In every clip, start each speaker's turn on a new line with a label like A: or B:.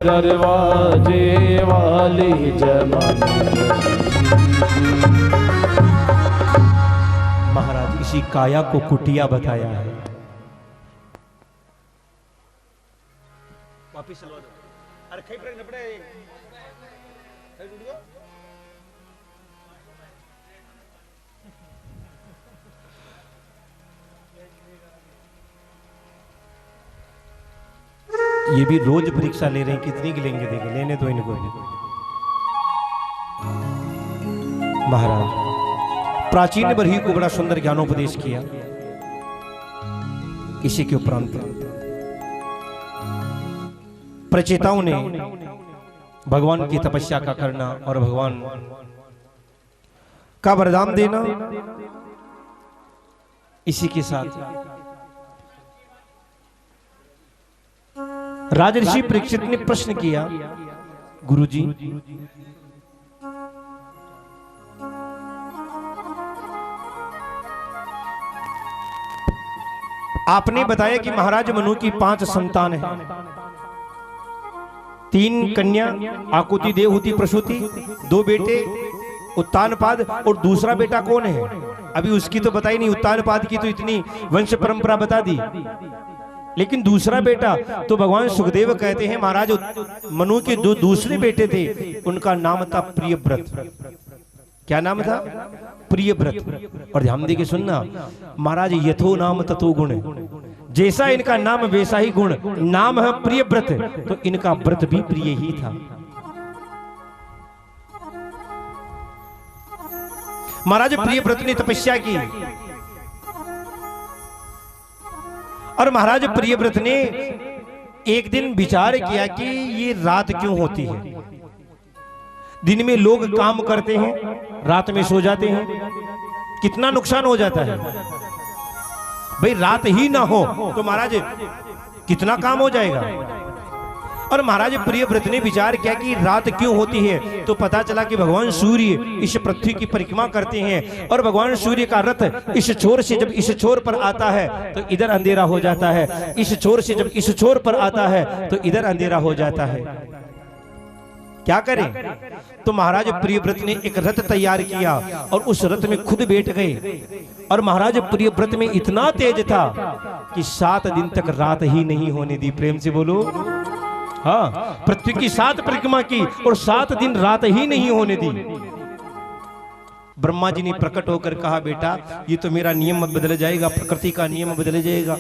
A: दरवाजे वाली जमान।
B: महाराज इसी काया को कुटिया बताया है। वापिस चलवा दो। अरे कहीं पर नपड़े ये भी रोज परीक्षा ले रहे हैं, कितनी की लेंगे देंगे, लेने तो इनको। महाराज प्राचीन बरही को बड़ा सुंदर ज्ञानोपदेश किया। इसी के उपरांत प्रचेताओं ने भगवान की तपस्या का करना और भगवान का वरदान देना, इसी के साथ राजर्षि परीक्षित ने प्रश्न किया, गुरुजी आपने बताया कि महाराज मनु की 5 संतान है, 3 कन्या आकुति देवहूति प्रसूति, 2 बेटे उत्तानपाद और दूसरा बेटा कौन है? अभी उसकी तो बताई नहीं। उत्तानपाद की तो इतनी वंश परंपरा बता दी, लेकिन दूसरा बेटा तो भगवान सुखदेव कहते हैं महाराज मनु के 2 दूसरे बेटे थे, उनका नाम था प्रियव्रत। क्या नाम था? प्रियव्रत। और ध्यान दे के सुनना महाराज, यथो नाम ततो गुण, जैसा इनका नाम वैसा ही गुण। नाम है प्रियव्रत तो इनका व्रत भी प्रिय ही था। महाराज प्रियव्रत ने तपस्या की और महाराज प्रियव्रत ने एक दिन विचार किया कि ये रात क्यों होती है। दिन में लोग काम करते हैं, रात में सो जाते हैं, कितना नुकसान हो जाता है। भाई रात ही ना हो तो महाराज कितना काम हो जाएगा। और महाराज प्रियव्रत ने विचार किया कि रात क्यों होती है, तो पता चला कि भगवान सूर्य इस पृथ्वी की परिक्रमा करते हैं और भगवान सूर्य का रथ इस छोर से जब इस छोर पर आता है तो इधर अंधेरा हो जाता है, इस छोर से जब इस छोर पर आता है तो इधर अंधेरा हो जाता है। क्या करें? तो महाराज प्रियव्रत ने एक रथ तैयार किया और उस रथ में खुद बैठ गए। और महाराज प्रियव्रत में इतना तेज था कि 7 दिन तक रात ही नहीं होने दी। प्रेम से बोलो। हाँ, पृथ्वी की 7 परिक्रमा की और 7 दिन रात ही नहीं होने दी। ब्रह्मा जी ने प्रकट होकर कहा, बेटा ये तो मेरा नियम बदल जाएगा, प्रकृति का नियम बदल जाएगा।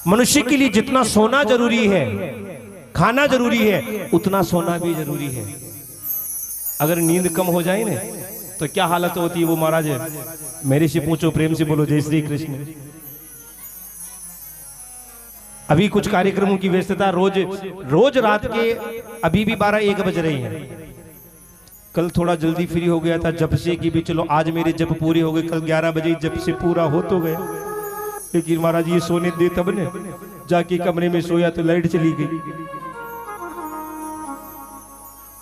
B: मनुष्य के लिए जितना सोना जरूरी है, खाना जरूरी है, उतना सोना भी जरूरी है। अगर नींद कम हो जाए ना तो क्या हालत होती है वो महाराज मेरे से पूछो। प्रेम से बोलो जय श्री कृष्ण। अभी कुछ कार्यक्रमों की व्यस्तता, रोज रात के अभी भी 12-1 बज रही हैं। कल थोड़ा जल्दी फ्री हो गया था जब से कि भी चलो आज मेरे जब पूरे हो गए, कल 11 बजे जब से पूरा हो तो गया। लेकिन महाराज ये सोने दे तब ने, जाके कमरे में सोया तो लाइट चली गई।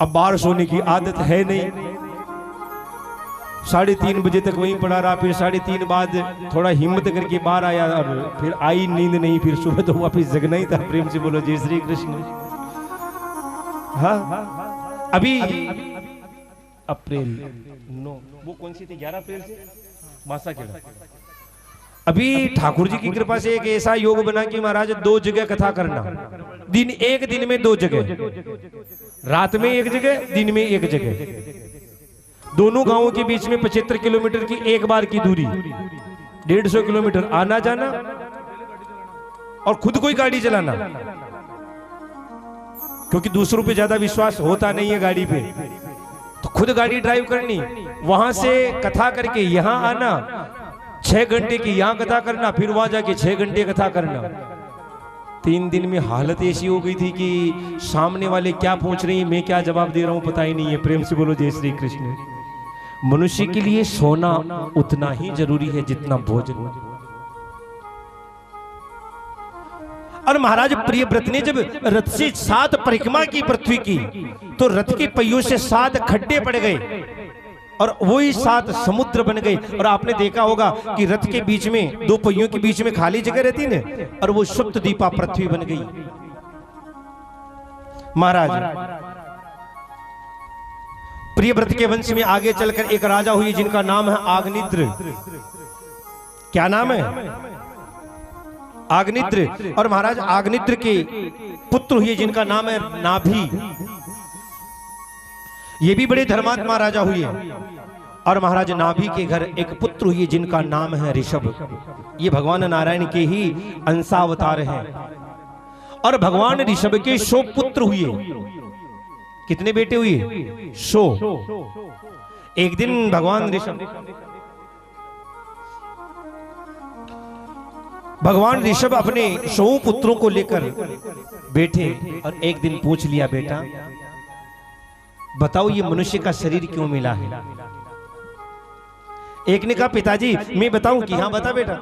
B: अब बाहर सोने की आदत है नहीं। 3:30 बजे तक वहीं पड़ा रहा, फिर 3:30 बाद थोड़ा हिम्मत करके बाहर आया और फिर आई नींद नहीं, फिर सुबह तो वापिस जगना ही था। प्रेम से बोलो जय श्री कृष्ण। हाँ, अभी अप्रैल वो कौन सी थी? 11 अप्रैल से मासा खेड़ा। अभी ठाकुर जी की कृपा से एक ऐसा योग बना कि महाराज 2 जगह कथा करना। एक दिन में 2 जगह, रात में 1 जगह, दिन में 1 जगह। दोनों गांवों के बीच में 75 किलोमीटर की एक बार की दूरी, 150 किलोमीटर आना जाना और खुद कोई गाड़ी चलाना, क्योंकि दूसरों पे ज्यादा विश्वास होता नहीं है गाड़ी पे, तो खुद गाड़ी ड्राइव करनी, वहां से कथा करके यहां आना, 6 घंटे की यहां कथा करना, फिर वहां जाके 6 घंटे कथा करना। 3 दिन में हालत ऐसी हो गई थी कि सामने वाले क्या पूछ रहे हैं, मैं क्या जवाब दे रहा हूं पता ही नहीं है। प्रेम से बोलो जय श्री कृष्ण। मनुष्य के लिए सोना उतना ही जरूरी है जितना भोजन। और महाराज प्रियव्रत ने जब रथ से 7 परिक्रमा की पृथ्वी की तो रथ के पहियों से 7 खड्डे पड़ गए और वही 7 समुद्र बन गए। और आपने देखा होगा कि रथ के बीच में 2 पहियों के बीच में खाली जगह रहती है और वो सुप्त दीपा पृथ्वी बन गई। महाराज प्रियव्रत के वंश में आगे चलकर एक राजा हुई जिनका नाम है आग्निद्र। क्या नाम है? आग्निद्र। और महाराज आग्निद्र के पुत्र हुए जिनका नाम है नाभि। ये भी बड़े धर्मात्मा राजा हुए। और महाराज नाभि के घर एक पुत्र हुए जिनका नाम है ऋषभ। ये भगवान नारायण के ही अंशावतार हैं। और भगवान ऋषभ के 100 पुत्र हुए। कितने बेटे हुए? 100। एक दिन भगवान ऋषभ अपने 100 पुत्रों को लेकर बैठे और एक दिन पूछ लिया, बेटा बताओ ये मनुष्य का शरीर क्यों मिला है? एक ने कहा पिताजी मैं बताऊं कि हाँ बता बेटा।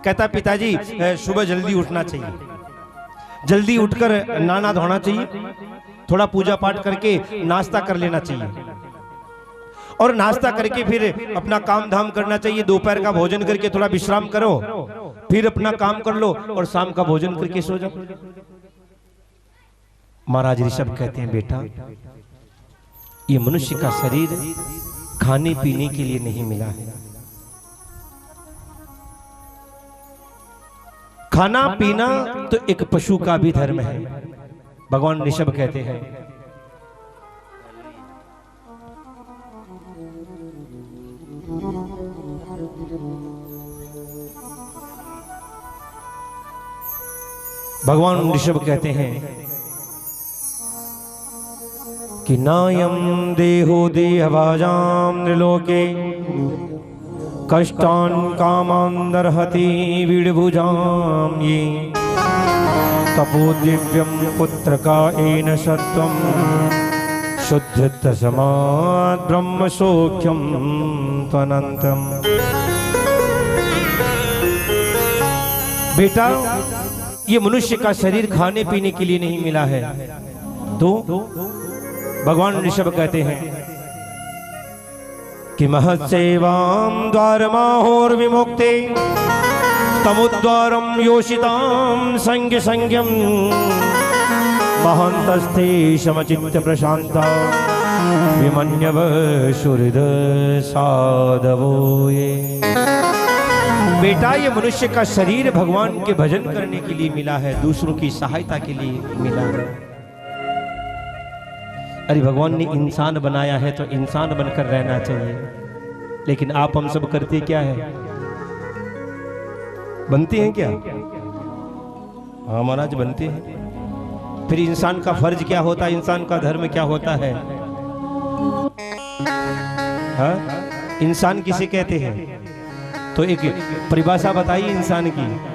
B: कहता पिताजी सुबह जल्दी उठना चाहिए, जल्दी उठकर नहाना धोना चाहिए, थोड़ा पूजा पाठ करके नाश्ता कर लेना चाहिए और नाश्ता करके फिर अपना काम धाम करना चाहिए। दोपहर का भोजन करके थोड़ा विश्राम करो, फिर अपना काम कर लो और शाम का भोजन करके सो जाओ। महाराज ऋषभ कहते हैं बेटा ये मनुष्य का शरीर खाने पीने के लिए नहीं मिला है। खाना पीना तो एक पशु का भी धर्म है। भगवान ऋषभ कहते हैं भगवान ऋषभ कहते हैं कि नायम देहो देहभाजाम नृलोके कष्टान कामांदरहति विडभुजाम ये तपो दिव्यम पुत्र का एन सत्वम शुद्ध समाद ब्रह्म सौख्यम त्वनंतम। बेटा ये मनुष्य का शरीर खाने पीने के लिए नहीं मिला है। तो भगवान ऋषभ कहते हैं कि महत्सेवाम द्वारमाहोर विमुक्ते तमुद्वारम योषिताम संज्ञ संज्ञम महंतस्थे समचित्त प्रशांता विमन्यव सुहृद साधवो ये। बेटा ये मनुष्य का शरीर भगवान के भजन करने के लिए मिला है, दूसरों की सहायता के लिए मिला है। अरे भगवान ने इंसान बनाया है तो इंसान बनकर रहना चाहिए, लेकिन आप हम सब करते क्या है? बनते हैं क्या? हाँ महाराज बनते हैं। फिर इंसान का फर्ज क्या होता है, इंसान का धर्म क्या होता है? हाँ? इंसान किसे कहते हैं? तो एक परिभाषा बताइए इंसान की।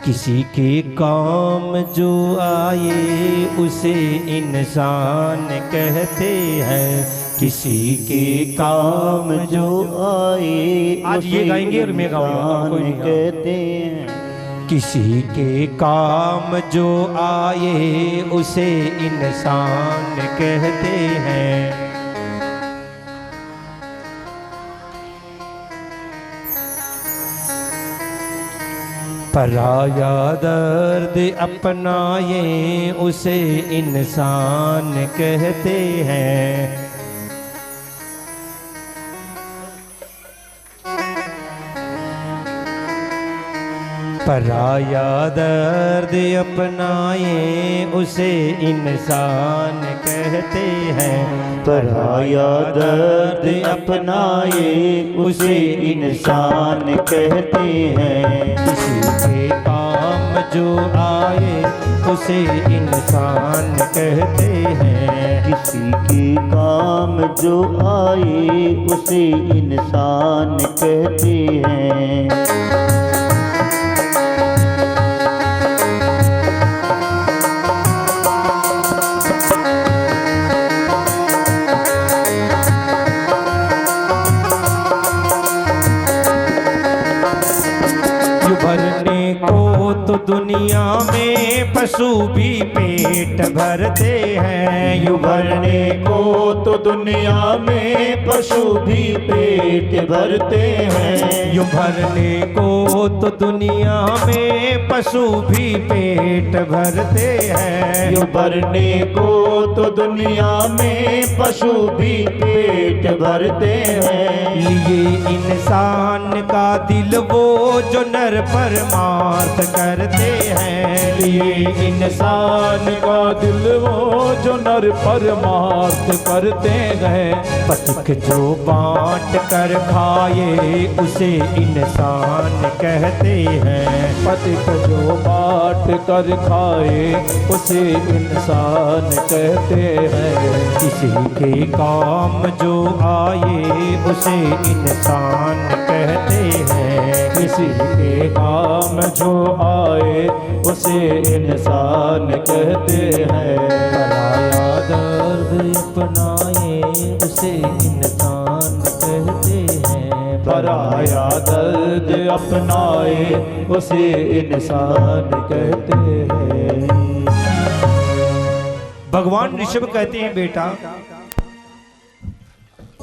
B: किसी के काम जो आए उसे इंसान कहते हैं, किसी के काम जो आए आज ये गाएंगे और मैं गाऊंगा कहते हैं। किसी के काम जो आए उसे इंसान कहते हैं। पराया दर्द अपनाए उसे इंसान कहते हैं। पराया दर्द अपनाए उसे इंसान कहते हैं।
C: पराया दर्द अपनाए उसे इंसान कहते हैं।
B: किसी के काम जो आए उसे इंसान कहते हैं।
C: किसी के काम जो आए उसे इंसान कहते हैं।
B: भरने को तो दुनिया में पशु भी पेट भरते हैं। यूं
C: भरने को तो दुनिया में पशु भी पेट भरते हैं।
B: यूं भरने को तो दुनिया में पशु भी पेट भरते हैं।
C: यूं भरने को तो दुनिया में पशु भी पेट भरते हैं।
B: लिए इंसान का दिल वो जो नर परमार्थ करते हैं।
A: लिए इंसान का दिल वो जो नर परमार्थ करते हैं।
B: पथिक जो बांट कर खाए उसे इंसान कहते हैं।
A: पथिक जो बांट कर खाए उसे इंसान कहते हैं।
B: किसी के काम जो आए उसे इंसान कहते हैं।
A: किसी के काम जो आए उसे इंसान कहते हैं।
B: पराया दर्द अपनाए उसे इंसान कहते हैं।
A: पराया दर्द अपनाए उसे इंसान कहते हैं।
B: भगवान ऋषभ कहते हैं, बेटा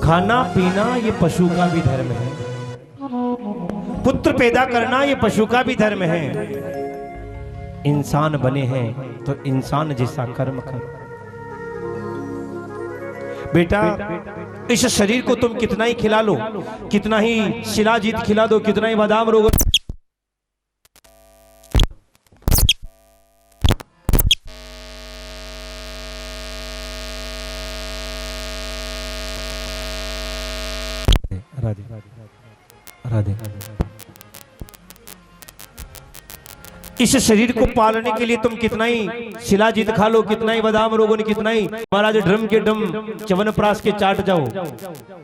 B: खाना पीना ये पशु का भी धर्म है। पुत्र पैदा करना ये पशु का भी धर्म है। इंसान बने हैं तो इंसान जैसा कर्म करो। बेटा इस शरीर को तुम कितना ही खिला लो, कितना ही शिलाजीत खिला दो, कितना ही बादाम रोग, राधे राधे राधे। इस शरीर को पालने के लिए तुम कितना ही शिलाजीत खा लो, कितना ही बादाम रोगन, कितना ही महाराज ड्रम के डम च्यवनप्राश के चाट जाओ,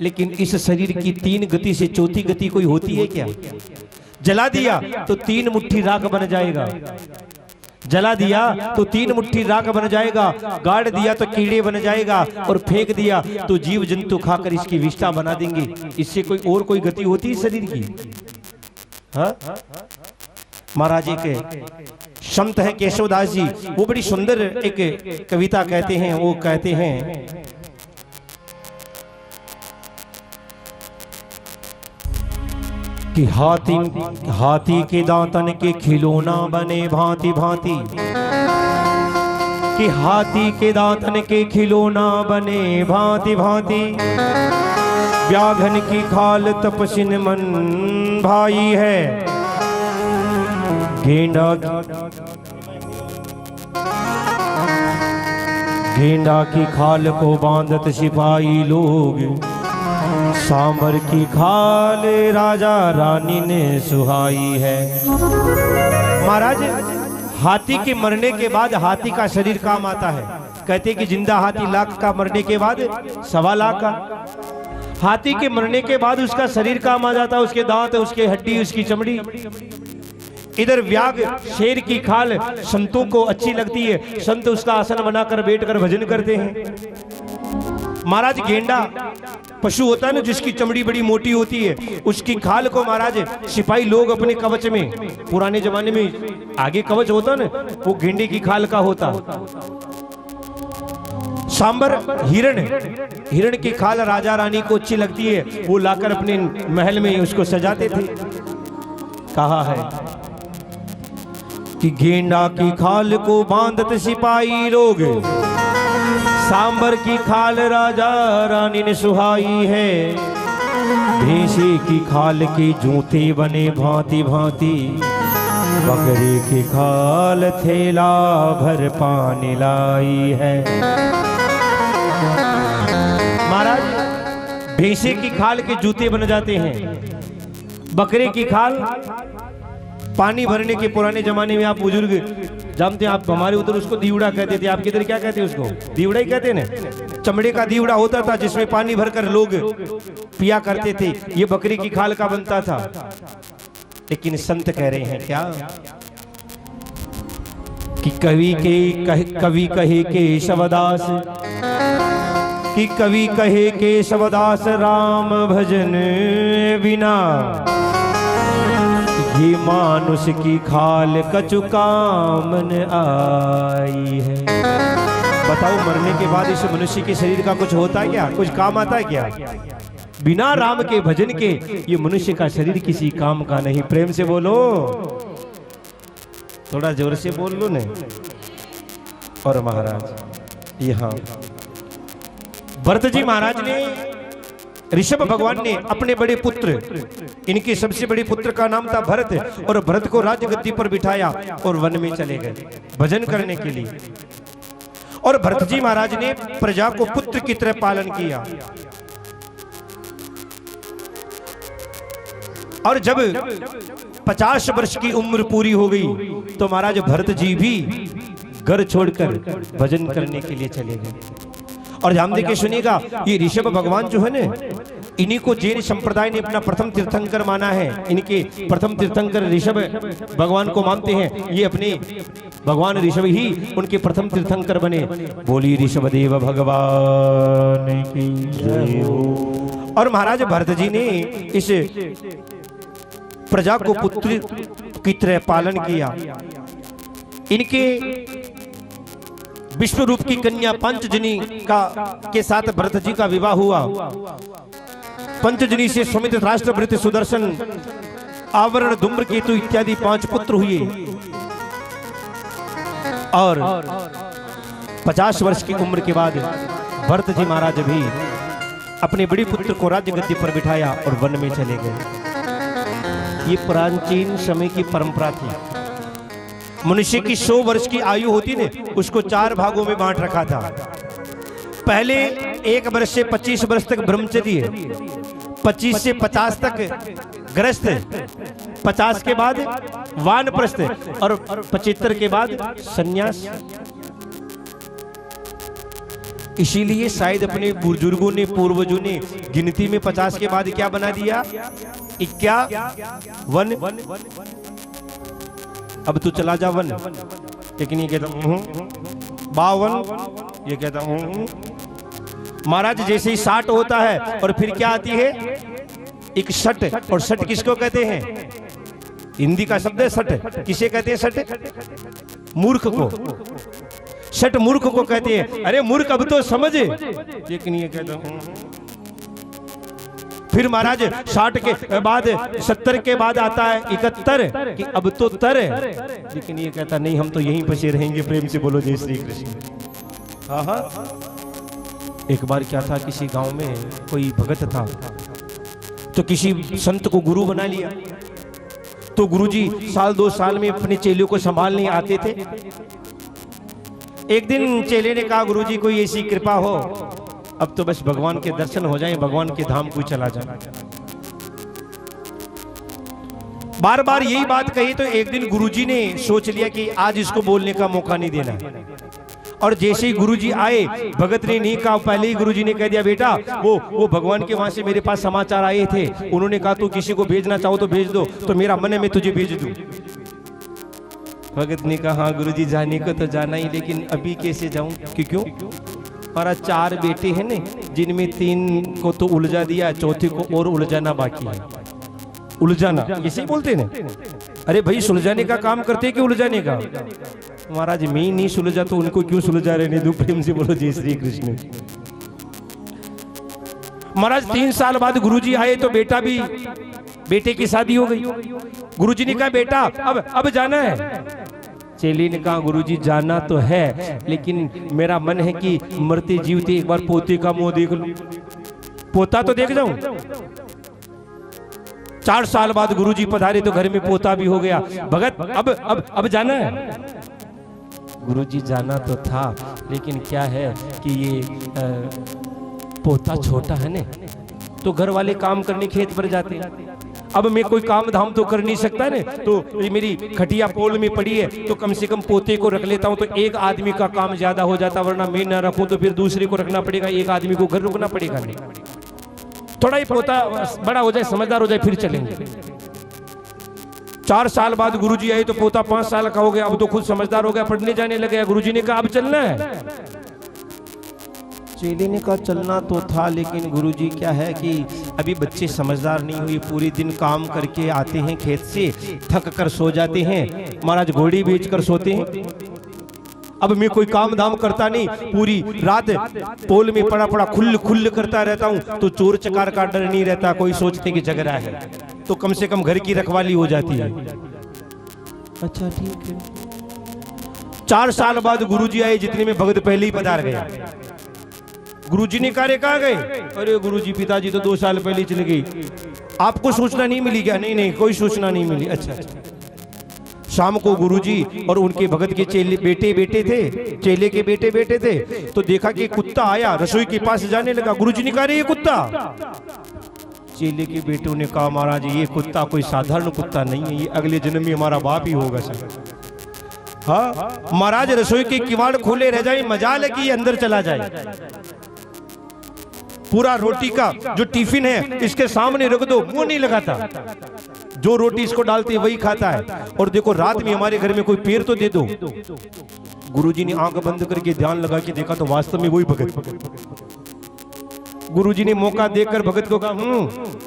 B: लेकिन इस शरीर की 3 गति से चौथी गति कोई होती है क्या? जला दिया तो 3 मुट्ठी राख बन जाएगा, जला दिया तो 3 मुट्ठी राख बन जाएगा, गाड़ दिया तो कीड़े बन जाएगा, और फेंक दिया तो जीव जंतु खाकर इसकी विष्ठा बना देंगे। इससे कोई और कोई गति होती है शरीर की? हाँ? महाराज एक संत है केशवदास जी, वो बड़ी सुंदर एक कविता कहते हैं। वो कहते हैं कि हाथी के दांतन के खिलौना बने भांति भांति, कि हाथी के दांतन के खिलौना बने भांति भांति, व्याघ्र की खाल तपस्विन मन भाई है, गेंडा की खाल को बांधत सिपाही लोग, सांबर की खाल राजा रानी ने सुहाई है। महाराज हाथी के मरने के बाद हाथी का शरीर काम आता है। कहते कि जिंदा हाथी लाख का, मरने के बाद 1.25 लाख का। हाथी के मरने के बाद उसका शरीर काम आ जाता है, उसके दांत, उसके हड्डी, उसकी चमड़ी। इधर व्याघ्र शेर की खाल संतों को अच्छी लगती है, संत उसका आसन बनाकर बैठकर भजन करते हैं। महाराज गेंडा पशु होता है ना, जिसकी चमड़ी बड़ी मोटी होती है, उसकी खाल को महाराज सिपाही लोग अपने कवच में, पुराने जमाने में आगे कवच होता ना, वो गेंडे की खाल का होता। सांबर हिरण की खाल राजा रानी को अच्छी लगती है, वो लाकर अपने महल में उसको सजाते थे। कहा है कि गेंडा की खाल को बांधत सिपाही लोग, सांबर की खाल राजा रानी ने सुहाई है, भैंसे की खाल के जूते बने भांति भांति, बकरे की खाल थैला भर पानी लाई है। महाराज भैंसे की खाल के जूते बन जाते हैं, बकरे की खाल पानी भरने के पुराने जमाने में, आप बुजुर्ग जानते हैं, आप हमारे उधर उसको दीवड़ा कहते थे, आपके इधर क्या कहते हैं उसको? दीवड़ा ही कहते हैं ना। चमड़े का दीवड़ा होता था जिसमें पानी भरकर लोग पिया करते थे, ये बकरी की खाल का बनता था। लेकिन संत कह रहे हैं क्या कि कवि कहे केशवदास, कि कवि कहे केशवदास राम भजन बिना, ये मानुष की खाल कछु काम न आई है। बताओ मरने के बाद इस मनुष्य के शरीर का कुछ होता है क्या, कुछ काम आता है क्या? बिना राम के भजन के ये मनुष्य का शरीर किसी काम का नहीं। प्रेम से बोलो, थोड़ा जोर से बोल लो ने। और महाराज यहाँ भरत जी महाराज ने, ऋषभ भगवान ने अपने बड़े पुत्र, इनके सबसे बड़े पुत्र का नाम था भरत, और भरत को राज गद्दी पर बिठाया और वन में चले गए भजन करने के लिए। और भरत जी महाराज ने प्रजा को पुत्र की तरह पालन किया। और जब 50 वर्ष की उम्र पूरी हो गई तो महाराज भरत जी भी घर छोड़कर भजन करने के लिए चले गए। और ध्यान देके सुनिएगा, ये ऋषभ भगवान जो है ना, इन्हीं को जैन संप्रदाय ने अपना प्रथम तीर्थंकर माना है। इनके प्रथम तीर्थंकर ऋषभ भगवान को मानते हैं। ये अपने भगवान ऋषभ ही उनके प्रथम तीर्थंकर बने। बोली ऋषभ देव भगवान की जय हो। और महाराज भरत जी ने इस प्रजा को पुत्र की तरह पालन किया। इनके विश्व रूप की कन्या पंचजनी के साथ भरत जी का विवाह हुआ। पंचजनी से सुमित, राष्ट्र, भृत, सुदर्शन, आवरण, धूम्रकेतु इत्यादि 5 पुत्र हुए। और 50 वर्ष की उम्र के बाद भरत जी महाराज भी अपने बड़े पुत्र को राज्य गद्दी पर बिठाया और वन में चले गए। ये प्राचीन समय की परंपरा थी। मनुष्य की 100 वर्ष की आयु होती ने, उसको 4 भागों में बांट रखा था। पहले 1 वर्ष से 25 वर्ष तक ब्रह्मचर्य, 25 से 50 तक गृहस्थ, 50 के बाद वानप्रस्थ और 75 के बाद सन्यास। इसीलिए शायद अपने बुजुर्गों ने, पूर्वजों ने गिनती में 50 के बाद क्या बना दिया, 51। अब तू चला जा वन, लेकिन ये कहता 52, ये कहता महाराज जैसे ही 60 होता है और फिर क्या आती है 61। और 60 किसको कहते हैं? हिंदी का शब्द है 60। किसे कहते हैं 60? मूर्ख को। 60 मूर्ख को कहते हैं। अरे मूर्ख अब तो समझे, लेकिन ये कहता फिर महाराज 60 के बाद 70 के बाद आता है 71 कि अब तो तर है, लेकिन ये कहता नहीं हम तो यहीं फंसे रहेंगे। प्रेम से बोलो जय श्री कृष्ण। हाँ, एक बार क्या था, किसी गांव में कोई भगत था, तो किसी संत को गुरु बना लिया। तो गुरुजी साल 2 साल में अपने चेलों को संभालने आते थे। एक दिन चेले ने कहा गुरुजी कोई ऐसी कृपा हो, अब तो बस भगवान के दर्शन हो जाएं, भगवान के धाम को चला जाए। बार बार यही बात कही तो एक दिन गुरुजी ने सोच लिया कि आज इसको बोलने का मौका नहीं देना। और जैसे ही गुरुजी आए, भगत ने नहीं कहा, पहले ही गुरुजी ने कह दिया बेटा वो भगवान के वहां से मेरे पास समाचार आए थे, उन्होंने कहा तू किसी को भेजना चाहो तो भेज दो, तो मेरा मन है मैं तुझे भेज दूं। भगत ने कहा हाँ गुरुजी जाने को तो जाना ही, लेकिन अभी कैसे जाऊं? क्यों? हमारा 4 बेटे हैं ने, जिनमें 3 को तो उलझा दिया, चौथे को और उलझाना बाकी है। उलझाना इसे बोलते हैं। अरे भाई सुलझाने का काम करते कि उलझाने का? महाराज मैं नहीं सुलझा तो उनको क्यों सुलझा रहे? दो प्रेम से बोलो जय श्री कृष्ण। महाराज 3 साल बाद गुरुजी आए तो बेटे की शादी हो गई। गुरुजी ने कहा बेटा अब जाना है। चेली ने कहा गुरुजी जाना तो है, लेकिन मेरा मन है कि मरते जीवते एक बार पोते का मुंह देख लूं, पोता तो देख जाऊं। 4 साल बाद गुरुजी पधारे तो घर में पोता भी हो गया। भगत अब जाना है? गुरुजी जाना तो था, लेकिन क्या है कि ये पोता छोटा है ने, तो घर वाले काम करने खेत पर जाते हैं। अब मैं कोई काम धाम तो कर नहीं सकता ने, तो ये मेरी खटिया पोल में पड़ी है, तो कम से कम पोते को रख लेता हूं, तो एक आदमी का काम ज्यादा हो जाता, वरना मैं ना रखूं तो फिर दूसरे को रखना पड़ेगा, एक आदमी को घर रुकना पड़ेगा। नहीं, थोड़ा ही पोता बड़ा हो जाए, समझदार हो जाए, फिर चलेंगे। 4 साल बाद गुरुजी आए तो पोता 5 साल का हो गया, अब तो खुद समझदार हो गया, पढ़ने जाने लगे। गुरुजी ने कहा अब चलना है? चेले ने कहा चलना तो था, लेकिन गुरुजी क्या है कि अभी बच्चे समझदार नहीं हुए, पूरे दिन काम करके आते हैं खेत से, थक कर सो जाते हैं। महाराज घोड़ी बेच कर सोते हैं। अब मैं कोई काम धाम करता नहीं, पूरी रात पोल में पड़ा पड़ा खुल्ल खुल्ल करता रहता हूँ, तो चोर चकार का डर नहीं रहता, कोई सोचते कि झगड़ा है, तो कम से कम घर की रखवाली हो जाती है। अच्छा ठीक है। 4 साल बाद गुरुजी आए, जितने में भगत पहले ही पधार गया। गुरुजी ने कहा कहाँ गए? अरे गुरुजी पिताजी तो 2 साल पहले चले गई। आपको सूचना नहीं मिली क्या? नहीं नहीं, कोई सूचना नहीं मिली। अच्छा अच्छा। शाम को गुरुजी और उनके भगत के चेले बेटे थे, चेले के बेटे थे, तो देखा कि कुत्ता आया, रसोई के पास जाने लगा। गुरुजी ने कहा ये कुत्ता। चेले के बेटों ने कहा महाराज ये कुत्ता कोई साधारण कुत्ता नहीं है, ये अगले जन्म में हमारा बाप ही होगा सर। हाँ महाराज, रसोई के किवाड़ खोले रह जाए, मजाल है कि ये अंदर चला जाए। पूरा रोटी का जो टिफिन है इसके सामने रख दो, मुंह नहीं लगाता, जो रोटी इसको डालती है वही खाता है। और देखो रात में हमारे घर में कोई पैर तो दे दो। गुरुजी ने आंख बंद करके ध्यान लगा के देखा तो वास्तव में वही भगत। गुरुजी ने मौका देखकर भगत को कहा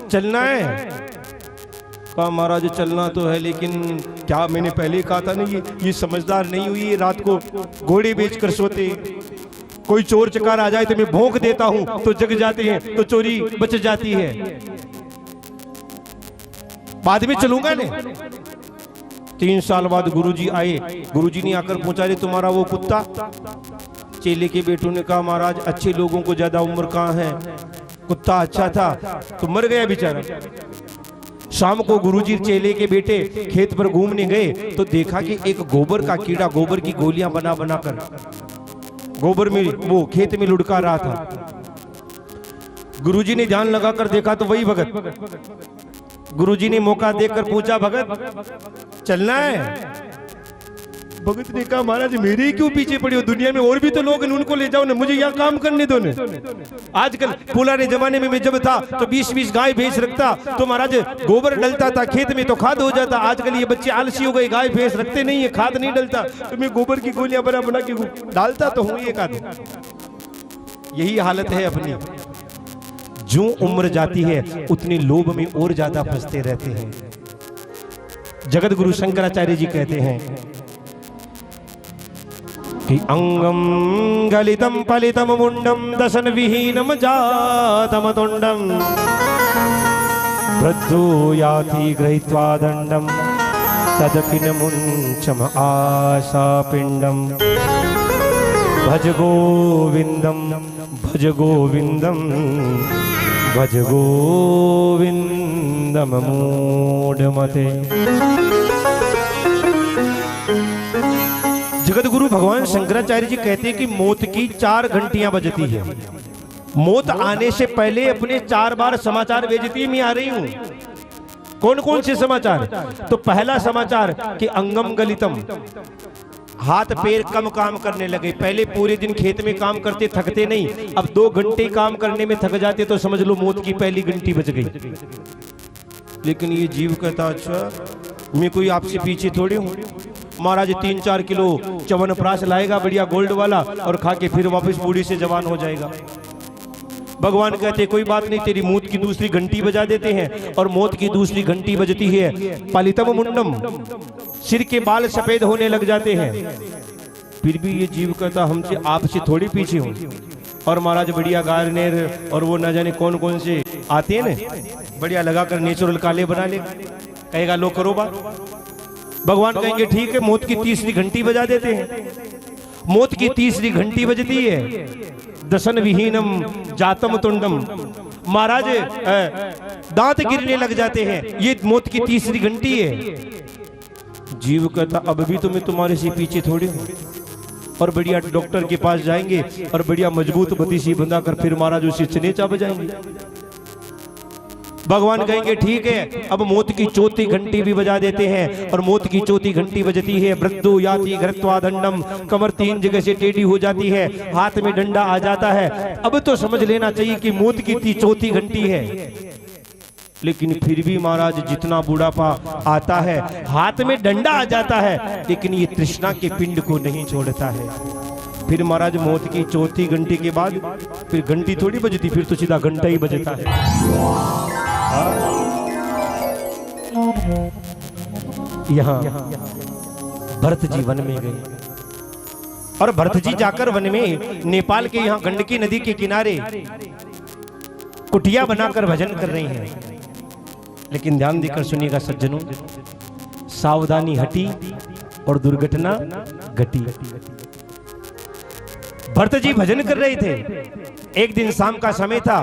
B: चलना है? कहा महाराज चलना तो है, लेकिन क्या मैंने पहले कहा था ना, ये समझदार नहीं हुई, रात को घोड़े बेचकर सोते, कोई चोर चकार आ जाए तो मैं भौंक देता हूं तो जग जाते हैं, तो चोरी बच जाती है, बाद में चलूंगा ने। 3 साल बाद गुरुजी आए, गुरुजी ने आकर पूछा रे तुम्हारा वो कुत्ता? चेले के बेटों ने कहा महाराज अच्छे लोगों को ज्यादा उम्र कहाँ है, कुत्ता अच्छा था तो मर गया बेचारा। शाम को गुरुजी चेले के बेटे खेत पर घूमने गए तो देखा कि एक गोबर का कीड़ा गोबर की गोलियां बना बना कर गोबर में वो खेत में लुढ़का रहा था। गुरुजी ने ध्यान लगाकर देखा तो वही भगत। गुरुजी ने मौका देखकर पूछा भगत चलना है? भगत ने कहा महाराज मेरे ही क्यों पीछे पड़ी हो, दुनिया में और भी तो लोग हैं, उनको ले जाओ ना, मुझे यहाँ काम करने दो ना। आजकल पुराने जमाने में मैं जब था तो 20-20 गाय भैंस रखता तो महाराज गोबर डलता था खेत में तो खाद हो जाता। आजकल ये बच्चे आलसी हो गए, गाय भैंस रखते नहीं है, खाद नहीं डलता, तो मैं गोबर की गोलियां बना बना के डालता तो हूँ एक आदमी। यही हालत है अपनी। जो उम्र जाती है उतनी लोभ में और ज्यादा फंसते रहते हैं। जगत गुरु शंकराचार्य जी कहते हैं कि अंगम गलितम पलितम मुंडम दशन विहीनम जातम तुंडम वृद्धो याति गृहीत्वा दंडम तदपि न मुंचम आशा पिंडम भज गोविंदम भज गोविंदम भज गोविंदम मूढ़मते। जगत गुरु भगवान शंकराचार्य जी कहते हैं कि मौत की 4 घंटियां बजती है। मौत आने से पहले अपने 4 बार समाचार भेजती, मैं आ रही हूं। कौन कौन से समाचार? तो पहला समाचार कि अंगम गलितम, हाथ पैर कम काम करने लगे। पहले पूरे दिन खेत में काम करते थकते नहीं, अब 2 घंटे काम करने में थक जाते तो समझ लो मौत की पहली घंटी बज गई। लेकिन ये जीव कहता अच्छा मैं कोई आपसे पीछे थोड़ी हूं। महाराज 3-4 किलो च्यवनप्राश लाएगा बढ़िया गोल्ड वाला और खा के फिर वापस बूढ़ी से जवान हो जाएगा। भगवान कहते कोई बात नहीं, तेरी मौत की दूसरी घंटी बजा देते हैं। और मौत की दूसरी घंटी बजती है पालितम मुंडम, सिर के बाल सफेद होने लग जाते हैं। फिर भी ये जीव कहता हमसे आपसे थोड़ी पीछे हूं। और महाराज बढ़िया गार्नियर और वो न जाने कौन कौन से आते हैं ना, बढ़िया लगाकर नेचुरल काले बना ले, कहेगा लो करो बात। भगवान कहेंगे ठीक है, मौत की तीसरी घंटी बजा देते हैं। मौत की तीसरी घंटी बजती है दशन विहीनम जातम तुंडम, महाराज दांत गिरने लग जाते हैं, ये मौत की तीसरी घंटी है। जीव कहता अब भी तो मैं तुम्हारे से पीछे थोड़ी हूं। और बढ़िया डॉक्टर के पास जाएंगे और बढ़िया मजबूत बतीसी बंधाकर फिर महाराज उसे चनेचा बजाएंगे। भगवान कहेंगे ठीक है, अब मौत की 4थी घंटी भी बजा देते हैं। और मौत की 4थी घंटी बजती है वृद्धो याति घृत्वा दंडम, कमर 3 जगह से टेढ़ी हो जाती है, हाथ में डंडा आ जाता है। अब तो समझ लेना चाहिए कि मौत की 4थी घंटी है। लेकिन फिर भी महाराज जितना बुढ़ापा आता है हाथ में डंडा आ जाता है, लेकिन ये तृष्णा के पिंड को नहीं छोड़ता है। फिर महाराज मौत की चौथी घंटी के बाद फिर घंटी थोड़ी बजती, फिर तो सीधा घंटा ही बजता है। यहाँ भरत जी वन में गए और भरत जी जाकर वन में नेपाल के यहाँ गंडकी नदी के किनारे कुटिया बनाकर भजन कर रहे हैं। लेकिन ध्यान देकर सुनिएगा सज्जनों, सावधानी हटी और दुर्घटना घटी। भरत जी भजन कर रहे थे। एक दिन शाम का समय था,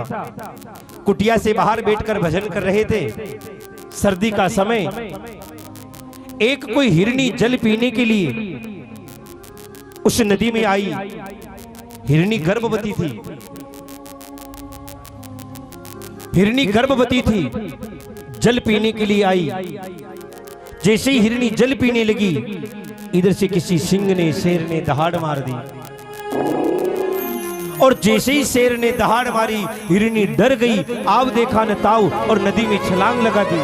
B: कुटिया से बाहर बैठकर भजन कर रहे थे। सर्दी का समय, एक कोई हिरनी जल पीने के लिए उस नदी में आई। हिरनी गर्भवती थी, हिरनी गर्भवती थी, जल पीने के लिए आई। जैसे ही हिरनी जल पीने लगी, इधर से किसी सिंह ने, शेर ने दहाड़ मार दी। और जैसे ही शेर ने दहाड़ मारी, हिरनी डर गई, आव देखा न ताव, और नदी में छलांग लगा दी।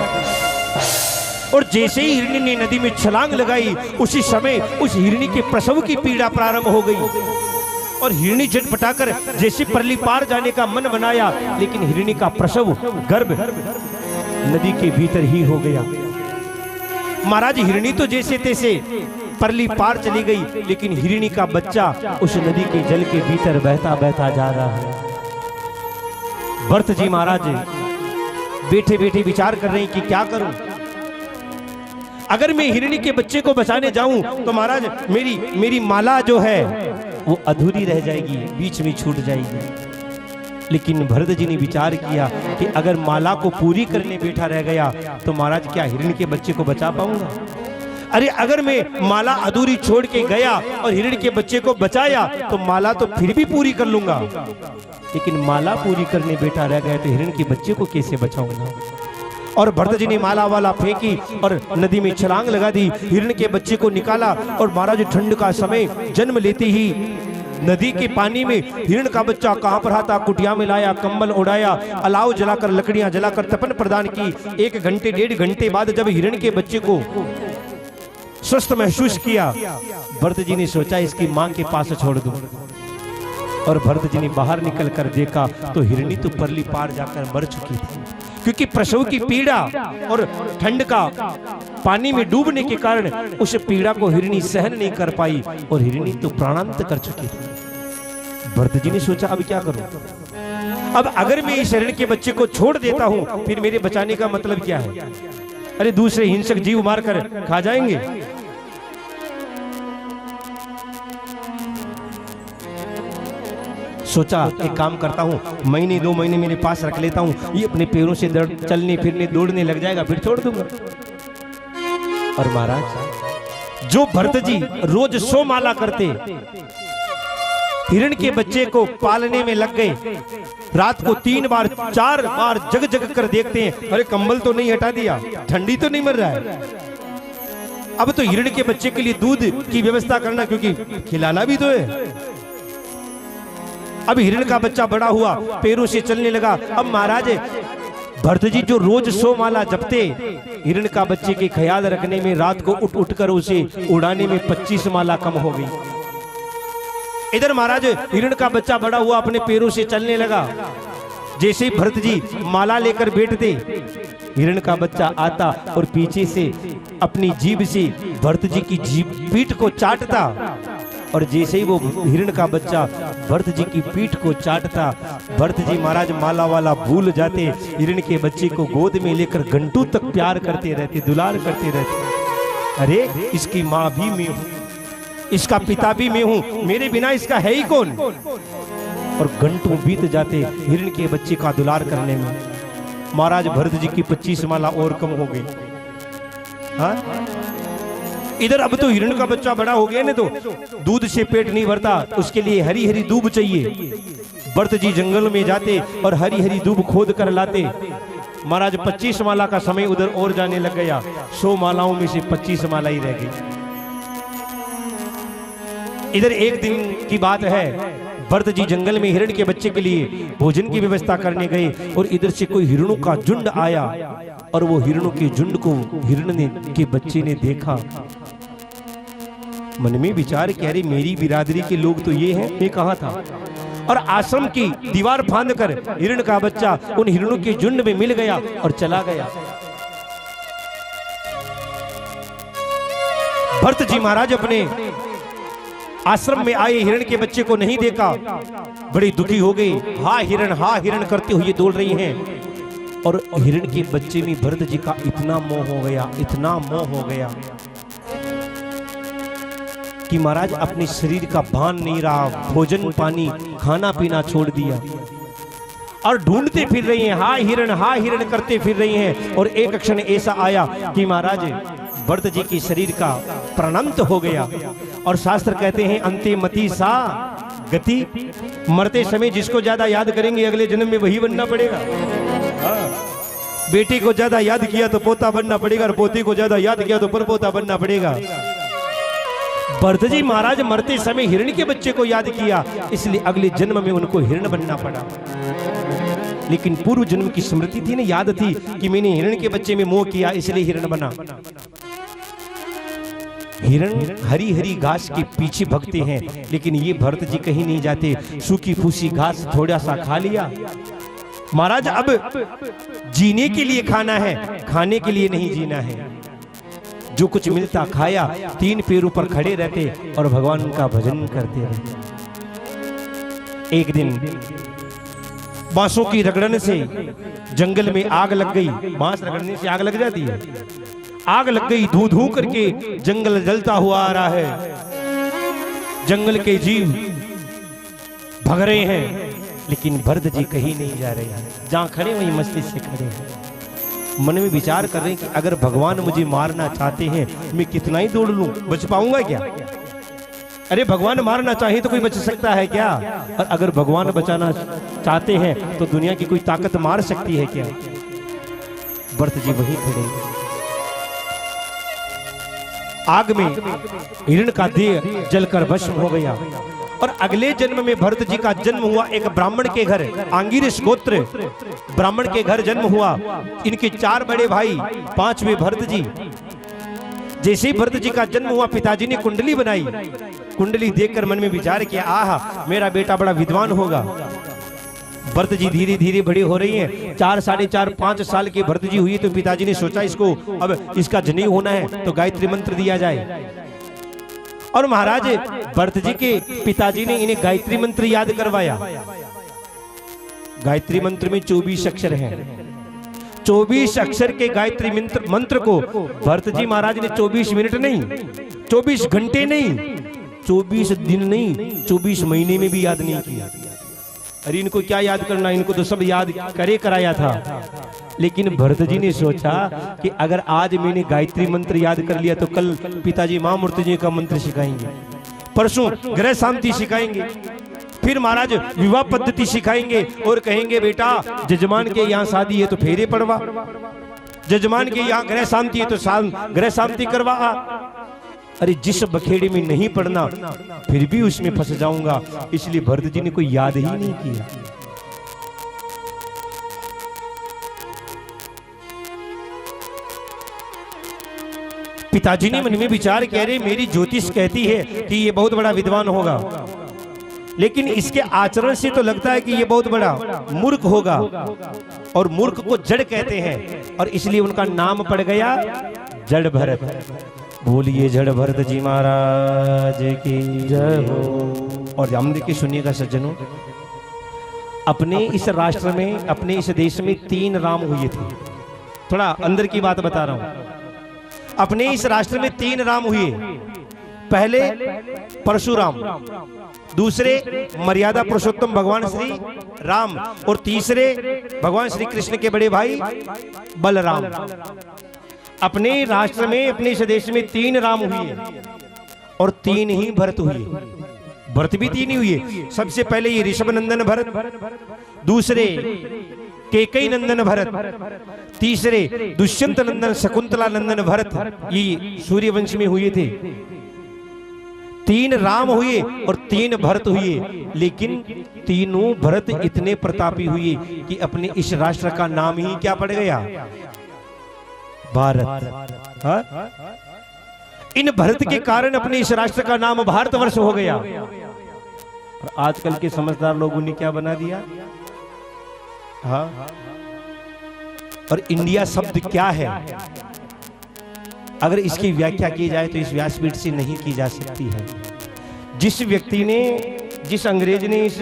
B: और जैसे ही हिरनी ने नदी में छलांग लगाई, उसी समय उस हिरनी के प्रसव की पीड़ा प्रारंभ हो गई। और हिरनी झटपटाकर जैसे परली पार जाने का मन बनाया, लेकिन हिरनी का प्रसव गर्भ नदी के भीतर ही हो गया। महाराज हिरनी तो जैसे तैसे परली पार चली गई, लेकिन हिरनी का बच्चा उस नदी के जल के भीतर बहता बहता जा रहा है। भरत जी महाराज बैठे बैठे विचार कर रहे हैं कि क्या करूं। अगर मैं हिरनी के बच्चे को बचाने जाऊं तो महाराज मेरी माला जो है वो अधूरी रह जाएगी, बीच में छूट जाएगी। लेकिन भरत जी ने विचार किया कि अगर माला को पूरी करने बैठा रह गया तो महाराज क्या हिरणी के बच्चे को बचा पाऊंगा? अरे अगर मैं माला अधूरी छोड़ के गया और हिरण के बच्चे को बचाया तो माला तो फिर भी पूरी कर लूंगा, लेकिन माला पूरी करने बैठा रह गया तो हिरण के बच्चे को कैसे बचाऊंगा? और भरत जी ने माला वाला फेंकी और नदी में छलांग लगा दी, हिरण के बच्चे को निकाला। और महाराज ठंड का समय, जन्म लेते ही नदी के पानी में हिरण का बच्चा कहां पर था, कुटिया में लाया, कंबल उड़ाया, अलाव जलाकर, लकड़ियां जलाकर तपन प्रदान की। 1 घंटे 1.5 घंटे बाद जब हिरण के बच्चे को स्वस्थ महसूस किया, भरत जी ने सोचा इसकी मां के पास छोड़ दूं। और भरत जी ने बाहर निकल कर देखा तो हिरणी तो परली पार जाकर मर चुकी थी, क्योंकि प्रसव की पीड़ा और ठंड का पानी में डूबने के कारण उस पीड़ा को हिरणी सहन नहीं कर पाई और हिरणी तो प्राणांत कर चुकी थी। भरत जी ने सोचा अब क्या करूं? अब अगर मैं इस हिरण के बच्चे को छोड़ देता हूं फिर मेरे बचाने का मतलब क्या है? अरे दूसरे हिंसक जीव मारकर खा जाएंगे। सोचा एक काम करता हूँ, 1-2 महीने मेरे पास रख लेता हूँ, ये अपने पैरों से चलने फिरने दौड़ने लग जाएगा, फिर छोड़ दूंगा। और महाराज जो भरत जी रोज 100 माला करते, हिरण के बच्चे को पालने में लग गए। रात को 3 बार 4 बार जग जग कर देखते हैं, अरे कंबल तो नहीं हटा दिया, ठंडी तो नहीं मर रहा है। अब तो हिरण के बच्चे के लिए दूध की व्यवस्था करना, क्योंकि खिलाना भी तो है। अब हिरण का बच्चा बड़ा हुआ, पैरों से चलने लगा। अब महाराज भरत जी जो रोज 100 माला जपते, हिरण का बच्चे के ख्याल रखने में रात को उठ उठ कर उसे उड़ाने में 25 माला कम हो गई। इधर महाराज हिरण का बच्चा बड़ा हुआ, अपने पैरों से चलने लगा। जैसे ही भरत जी माला लेकर बैठते, हिरण का बच्चा आता और पीछे से अपनी जीभ से भरत जी की पीठ को चाटता। और जैसे ही वो हिरण का बच्चा भरत जी की पीठ को चाटता, भरत जी महाराज माला वाला भूल जाते, हिरण के बच्चे को गोद में लेकर घंटों तक प्यार करते रहते, दुलार करते रहते। अरे इसकी माँ भी मैं हूँ, इसका पिता भी मैं हूँ, मेरे बिना इसका है ही कौन? और घंटों बीत जाते हिरण के बच्चे का दुलार करने में। महाराज भरत जी की 25 माला और कम हो गई। हाँ, इधर अब तो हिरण का बच्चा बड़ा हो गया ना, तो दूध से पेट नहीं भरता, उसके लिए हरी हरी दूब चाहिए। भरत जी जंगल में जाते और हरी हरी दूब खोद कर लाते। महाराज 25 माला का समय उधर और जाने लग गया, 100 मालाओं में से 25 माला ही रह गई। इधर एक दिन की बात है, भरत जी जंगल में हिरण के बच्चे के लिए भोजन की व्यवस्था करने गए और इधर से कोई हिरणों का झुंड आया और वो हिरणों के झुंड को हिरण ने के बच्चे ने देखा। मन में विचार किया, अरे मेरी बिरादरी के लोग तो ये हैं, मैं कहा था। और आश्रम की दीवार फांद कर हिरण का बच्चा उन हिरणों के झुंड में मिल गया और चला गया। भरत जी महाराज अपने आश्रम में आए हिरण के बच्चे को नहीं देखा, बड़ी दुखी हो गई। हा हिरण करते हुए दौड़ रही हैं। और हिरण के बच्चे में भरत जी का इतना मोह हो गया, इतना मोह हो गया कि महाराज अपने शरीर का भान नहीं रहा, भोजन पानी खाना पीना छोड़ दिया और ढूंढते फिर रही हैं, हा हिरण करते फिर रही हैं। और एक क्षण ऐसा आया कि महाराज भरत जी के शरीर का प्राणांत हो गया। और शास्त्र कहते हैं अंते मति सा गति, मरते समय जिसको ज्यादा याद करेंगे अगले जन्म में वही बनना पड़ेगा। बेटी को ज्यादा याद किया तो पोता बनना पड़ेगा, और पोती को ज्यादा याद किया तो परपोता बनना पड़ेगा। भरत जी महाराज मरते समय हिरण के बच्चे को याद किया, इसलिए अगले जन्म में उनको हिरण बनना पड़ा। लेकिन पूर्व जन्म की स्मृति थी ना, याद थी कि मैंने हिरण के बच्चे में मोह किया, इसलिए हिरण बना। हिरण हरी हरी घास के पीछे भगते हैं, लेकिन ये भरत जी कहीं नहीं जाते, सूखी फूसी घास थोड़ा सा खा लिया। महाराज अब जीने के लिए खाना है, खाने के लिए नहीं जीना है। जो कुछ मिलता खाया, तीन पैरों पर खड़े रहते और भगवान का भजन करते रहते। एक दिन बांसों की रगड़न से जंगल में आग लग गई। बांस रगड़ने से आग लग जाती है। आग लग गई, धू धू करके जंगल जलता हुआ आ रहा है। जंगल के जीव भग रहे हैं, लेकिन भरत जी कहीं नहीं जा रहे हैं। जहां खड़े वहीं मस्तिष्क से खड़े हैं। मन में विचार कर रहे हैं कि अगर भगवान मुझे मारना चाहते हैं, मैं कितना ही दौड़ लूं, बच पाऊंगा क्या? अरे भगवान मारना चाहे तो कोई बच सकता है क्या? और अगर भगवान बचाना चाहते हैं तो दुनिया की कोई ताकत मार सकती है क्या? भरत जी वहीं खड़े। आग में हिरण का देह जलकर भस्म हो गया। और अगले जन्म में भरत जी का जन्म हुआ एक ब्राह्मण के घर, आंगिरस गोत्र ब्राह्मण के घर जन्म हुआ। इनके 4 बड़े भाई, 5वें भरत जी। जैसे ही भरत जी का जन्म हुआ, पिताजी ने कुंडली बनाई। कुंडली देखकर मन में विचार किया, आहा मेरा बेटा बड़ा विद्वान होगा। भरत जी धीरे धीरे बड़े हो रही हैं। 4, 4.5, 5 साल के भरत जी हुई तो पिताजी ने सोचा इसको अब इसका जनेऊ होना है तो गायत्री मंत्र दिया जाए। और महाराज भरत जी के पिताजी ने इन्हें गायत्री मंत्र याद करवाया। गायत्री मंत्र में 24 अक्षर हैं। 24 अक्षर के गायत्री मंत्र को भरत जी महाराज ने 24 मिनट नहीं, 24 घंटे नहीं, 24 दिन नहीं, 24 महीने में भी याद नहीं किया। अरे इनको क्या याद करना, इनको तो सब याद करे कराया था। लेकिन भरत जी ने सोचा कि अगर आज मैंने गायत्री मंत्र याद कर लिया तो कल पिताजी मां मूर्ति जी का मंत्र सिखाएंगे, परसों ग्रह शांति सिखाएंगे, फिर महाराज विवाह पद्धति सिखाएंगे और कहेंगे बेटा जजमान के यहाँ शादी है तो फेरे पड़वा, जजमान के यहाँ ग्रह शांति है तो ग्रह शांति करवा। अरे जिस बखेड़े में नहीं पढ़ना फिर भी उसमें फंस जाऊंगा, इसलिए भरत जी ने कोई याद ही नहीं किया। पिताजी ने मन में विचार किया, अरे मेरी ज्योतिष कहती है कि ये बहुत बड़ा विद्वान होगा, लेकिन इसके आचरण से तो लगता है कि ये बहुत बड़ा मूर्ख होगा, और मूर्ख को जड़ कहते हैं, और इसलिए उनका नाम पड़ गया जड़ भरत। बोलिए जड़ भरत जी महाराज की जय हो। और हमने की सुनिएगा सज्जनों, अपने इस राष्ट्र में, अपने इस देश में 3 राम हुए थे। थोड़ा अंदर की बात बता रहा हूं। अपने इस राष्ट्र में 3 राम हुए। पहले परशुराम, दूसरे मर्यादा पुरुषोत्तम भगवान श्री राम, और तीसरे भगवान श्री कृष्ण के बड़े भाई बलराम। अपने राष्ट्र में, अपने इस देश में 3 राम हुए और 3 ही भरत हुए। भरत भी 3 ही हुए। सबसे पहले ये ऋषभ नंदन भरत, दूसरे केकई नंदन भरत, तीसरे दुष्यंत नंदन शकुंतला नंदन भरत। ये सूर्यवंश में हुए थे। 3 राम हुए और 3 भरत हुए, लेकिन तीनों भरत इतने प्रतापी हुए कि अपने इस राष्ट्र का नाम ही क्या पड़ गया? भारत। इन भरत के कारण अपने इस राष्ट्र का नाम भारतवर्ष हो गया। और आजकल के समझदार लोगों ने क्या बना दिया? हाँ, और इंडिया शब्द क्या है, अगर इसकी व्याख्या की जाए तो इस व्यासपीठ से नहीं की जा सकती है। जिस व्यक्ति ने, जिस अंग्रेज ने इस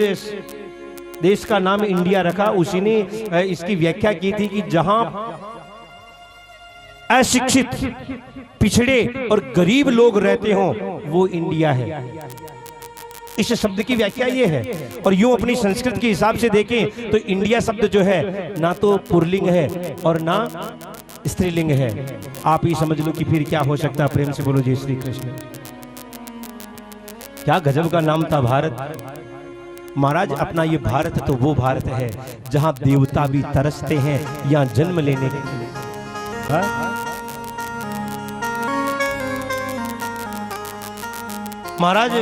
B: देश का नाम इंडिया रखा, उसी ने इसकी व्याख्या की थी कि जहां अशिक्षित, पिछड़े और गरीब लोग रहते हों वो इंडिया है। इस शब्द की व्याख्या ये है। और यूं अपनी संस्कृत के हिसाब से देखें तो इंडिया शब्द जो है ना तो पुल्लिंग है और ना स्त्रीलिंग है। आप ही समझ लो कि फिर क्या हो सकता है। प्रेम से बोलो जय श्री कृष्ण। क्या गजब का नाम था भारत। महाराज अपना ये भारत तो वो भारत है जहां देवता भी तरसते हैं यहां जन्म लेने के लिए। महाराज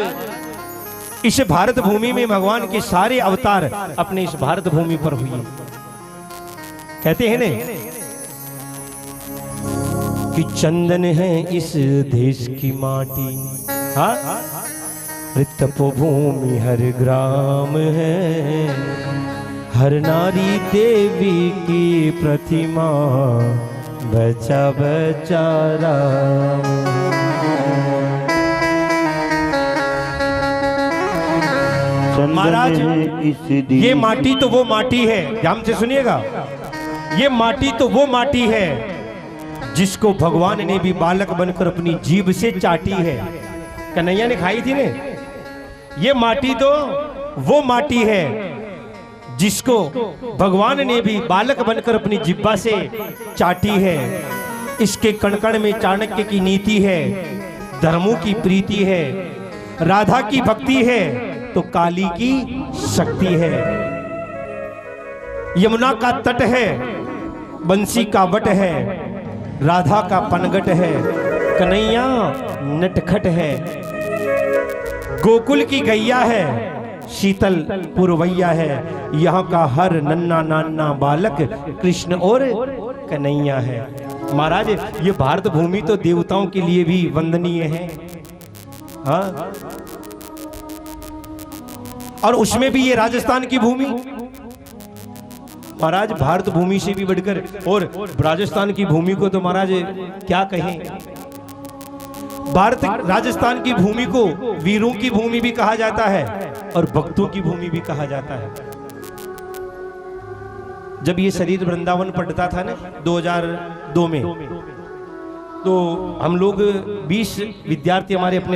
B: इस भारत भूमि में भगवान के सारे अवतार अपने इस भारत भूमि पर हुए। कहते हैं ने कि चंदन है इस देश की माटी, हाँ, तपोभूमि हर ग्राम है, हर नारी देवी की प्रतिमा, बचा बचा राम। महाराज ये माटी तो वो माटी है, ध्यान से सुनिएगा, ये माटी तो वो माटी है जिसको भगवान ने भी बालक बनकर अपनी जीभ से चाटी है। कन्हैया ने खाई थी ने। ये माटी तो वो माटी है जिसको भगवान ने भी बालक बनकर अपनी जिब्बा से चाटी है। इसके कण-कण में चाणक्य की नीति है, धर्मों की प्रीति है, राधा की भक्ति है तो काली की शक्ति है। यमुना का तट है, बंसी का वट है, राधा का पनगट है, कन्हैया नटखट है। गोकुल की गैया है, शीतल पुरवैया है, यहाँ का हर नन्ना नाना बालक कृष्ण और कन्हैया है। महाराज ये भारत भूमि तो देवताओं के लिए भी वंदनीय है, हाँ, और उसमें भी ये राजस्थान की भूमि महाराज भारत भूमि से भी बढ़कर, और राजस्थान की भूमि को तो महाराज क्या कहें। भारत राजस्थान की भूमि को वीरों की भूमि भी कहा जाता है और भक्तों की भूमि भी कहा जाता है। जब ये शरीर वृंदावन पढ़ता था ना 2002 में, तो हम लोग 20 विद्यार्थी हमारे अपने